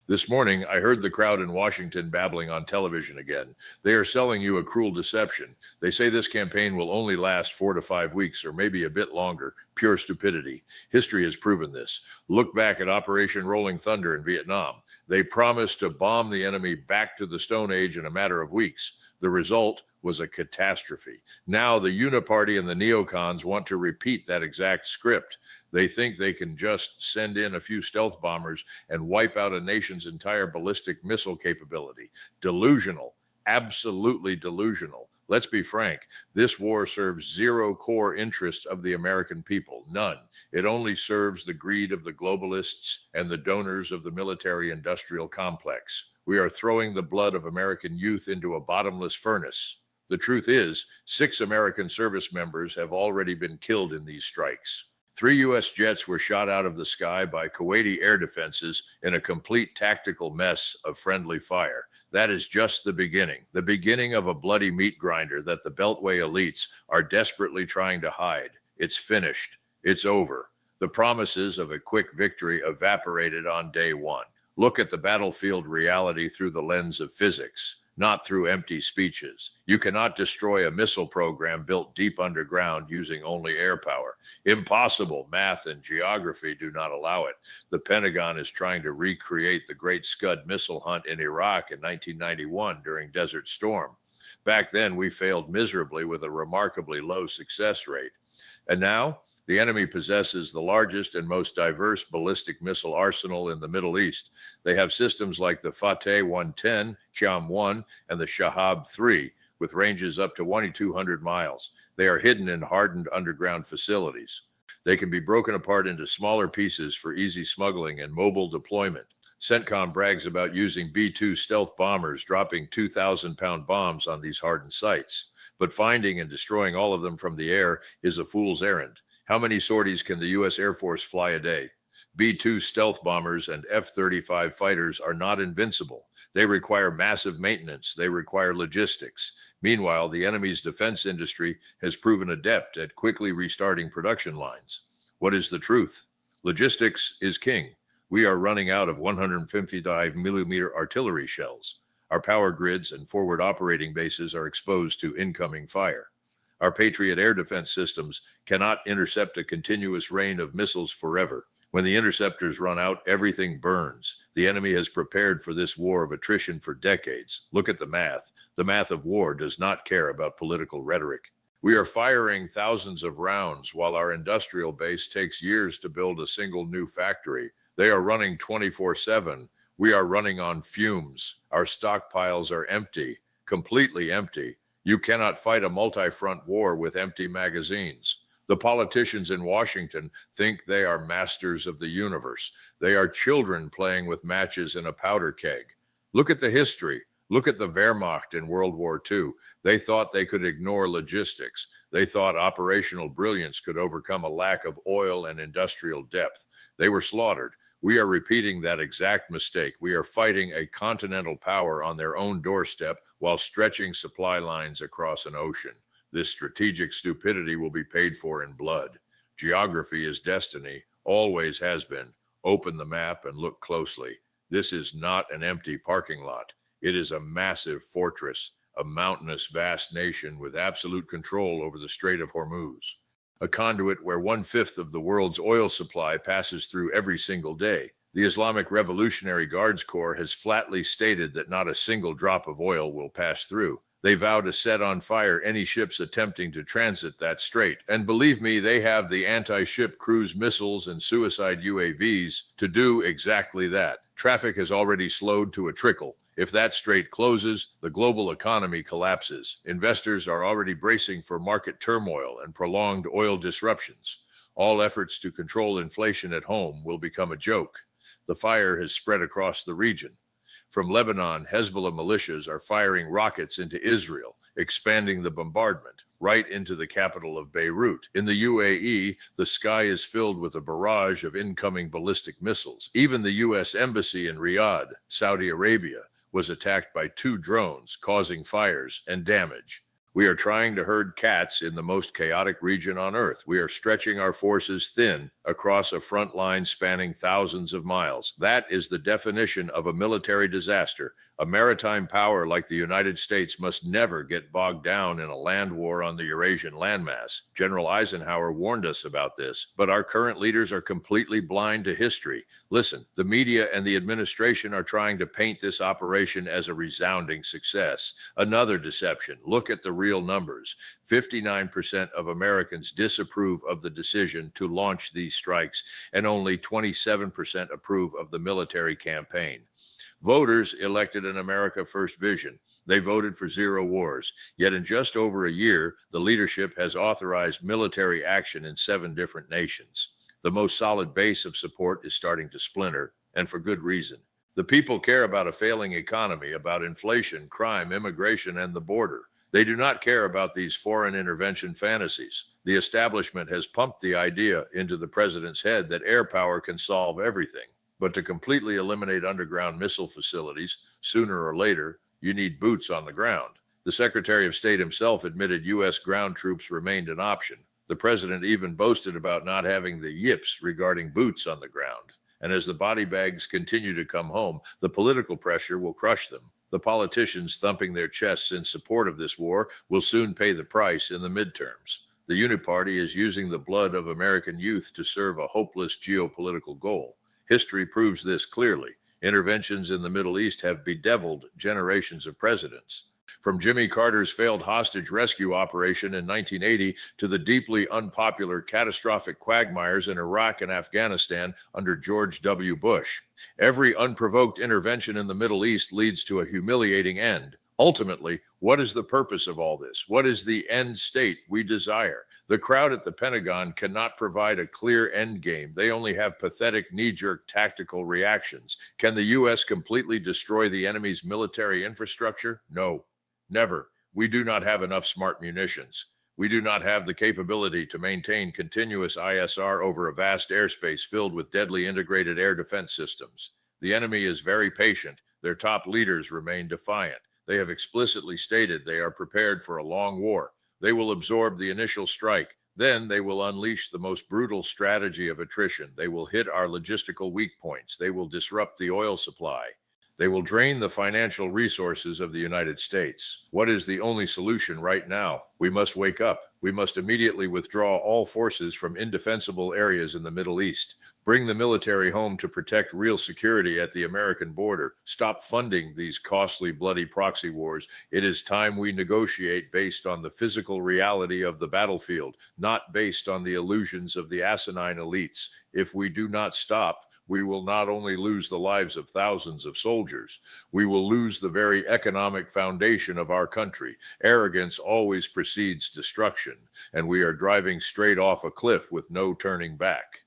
This morning, I heard the crowd in Washington babbling on television again. They are selling you a cruel deception. They say this campaign will only last 4 to 5 weeks or maybe a bit longer. Pure stupidity. History has proven this. Look back at Operation Rolling Thunder in Vietnam. They promised to bomb the enemy back to the Stone Age in a matter of weeks. The result was a catastrophe. Now the Uniparty and the neocons want to repeat that exact script. They think they can just send in a few stealth bombers and wipe out a nation's entire ballistic missile capability. Delusional, absolutely delusional. Let's be frank, this war serves zero core interest of the American people, none. It only serves the greed of the globalists and the donors of the military-industrial complex. We are throwing the blood of American youth into a bottomless furnace. The truth is, 6 American service members have already been killed in these strikes. 3 U.S. jets were shot out of the sky by Kuwaiti air defenses in a complete tactical mess of friendly fire. That is just the beginning of a bloody meat grinder that the Beltway elites are desperately trying to hide. It's finished. It's over. The promises of a quick victory evaporated on day one. Look at the battlefield reality through the lens of physics, not through empty speeches. You cannot destroy a missile program built deep underground using only air power. Impossible. Math and geography do not allow it. The Pentagon is trying to recreate the Great Scud missile hunt in Iraq in 1991 during Desert Storm. Back then, we failed miserably with a remarkably low success rate. And now, the enemy possesses the largest and most diverse ballistic missile arsenal in the Middle East. They have systems like the Fateh 110, Qam-1, and the Shahab-3, with ranges up to 2,200 miles. They are hidden in hardened underground facilities. They can be broken apart into smaller pieces for easy smuggling and mobile deployment. CENTCOM brags about using B-2 stealth bombers dropping 2,000-pound bombs on these hardened sites. But finding and destroying all of them from the air is a fool's errand. How many sorties can the U.S. Air Force fly a day? B-2 stealth bombers and F-35 fighters are not invincible. They require massive maintenance. They require logistics. Meanwhile, the enemy's defense industry has proven adept at quickly restarting production lines. What is the truth? Logistics is king. We are running out of 155-millimeter artillery shells. Our power grids and forward operating bases are exposed to incoming fire. Our Patriot air defense systems cannot intercept a continuous rain of missiles forever. When the interceptors run out, everything burns. The enemy has prepared for this war of attrition for decades. Look at the math. The math of war does not care about political rhetoric. We are firing thousands of rounds while our industrial base takes years to build a single new factory. They are running 24/7. We are running on fumes. Our stockpiles are empty, completely empty. You cannot fight a multi-front war with empty magazines. The politicians in Washington think they are masters of the universe. They are children playing with matches in a powder keg. Look at the history. Look at the Wehrmacht in World War II. They thought they could ignore logistics. They thought operational brilliance could overcome a lack of oil and industrial depth. They were slaughtered. We are repeating that exact mistake. We are fighting a continental power on their own doorstep while stretching supply lines across an ocean. This strategic stupidity will be paid for in blood. Geography is destiny, always has been. Open the map and look closely. This is not an empty parking lot. It is a massive fortress, a mountainous, vast nation with absolute control over the Strait of Hormuz, a conduit where 1/5 of the world's oil supply passes through every single day. The Islamic Revolutionary Guards Corps has flatly stated that not a single drop of oil will pass through. They vow to set on fire any ships attempting to transit that strait. And believe me, they have the anti-ship cruise missiles and suicide UAVs to do exactly that. Traffic has already slowed to a trickle. If that strait closes, the global economy collapses. Investors are already bracing for market turmoil and prolonged oil disruptions. All efforts to control inflation at home will become a joke. The fire has spread across the region. From Lebanon, Hezbollah militias are firing rockets into Israel, expanding the bombardment right into the capital of Beirut. In the UAE, the sky is filled with a barrage of incoming ballistic missiles. Even the U.S. Embassy in Riyadh, Saudi Arabia, was attacked by 2 drones, causing fires and damage. We are trying to herd cats in the most chaotic region on Earth. We are stretching our forces thin across a front line spanning thousands of miles. That is the definition of a military disaster. A maritime power like the United States must never get bogged down in a land war on the Eurasian landmass. General Eisenhower warned us about this, but our current leaders are completely blind to history. Listen, the media and the administration are trying to paint this operation as a resounding success. Another deception. Look at the real numbers. 59% of Americans disapprove of the decision to launch these strikes, and only 27% approve of the military campaign. Voters elected an America First vision. They voted for zero wars. Yet in just over a year, the leadership has authorized military action in 7 different nations. The most solid base of support is starting to splinter, and for good reason. The people care about a failing economy, about inflation, crime, immigration, and the border. They do not care about these foreign intervention fantasies. The establishment has pumped the idea into the president's head that air power can solve everything. But to completely eliminate underground missile facilities, sooner or later, you need boots on the ground. The Secretary of State himself admitted U.S. ground troops remained an option. The president even boasted about not having the yips regarding boots on the ground. And as the body bags continue to come home, the political pressure will crush them. The politicians thumping their chests in support of this war will soon pay the price in the midterms. The Uniparty is using the blood of American youth to serve a hopeless geopolitical goal. History proves this clearly. Interventions in the Middle East have bedeviled generations of presidents. From Jimmy Carter's failed hostage rescue operation in 1980 to the deeply unpopular catastrophic quagmires in Iraq and Afghanistan under George W. Bush. Every unprovoked intervention in the Middle East leads to a humiliating end. Ultimately, what is the purpose of all this? What is the end state we desire? The crowd at the Pentagon cannot provide a clear end game. They only have pathetic knee-jerk tactical reactions. Can the U.S. completely destroy the enemy's military infrastructure? No, never. We do not have enough smart munitions. We do not have the capability to maintain continuous ISR over a vast airspace filled with deadly integrated air defense systems. The enemy is very patient. Their top leaders remain defiant. They have explicitly stated they are prepared for a long war. They will absorb the initial strike. Then they will unleash the most brutal strategy of attrition. They will hit our logistical weak points. They will disrupt the oil supply. They will drain the financial resources of the United States. What is the only solution right now? We must wake up. We must immediately withdraw all forces from indefensible areas in the Middle East. Bring the military home to protect real security at the American border. Stop funding these costly, bloody proxy wars. It is time we negotiate based on the physical reality of the battlefield, not based on the illusions of the asinine elites. If we do not stop, we will not only lose the lives of thousands of soldiers, we will lose the very economic foundation of our country. Arrogance always precedes destruction, and we are driving straight off a cliff with no turning back.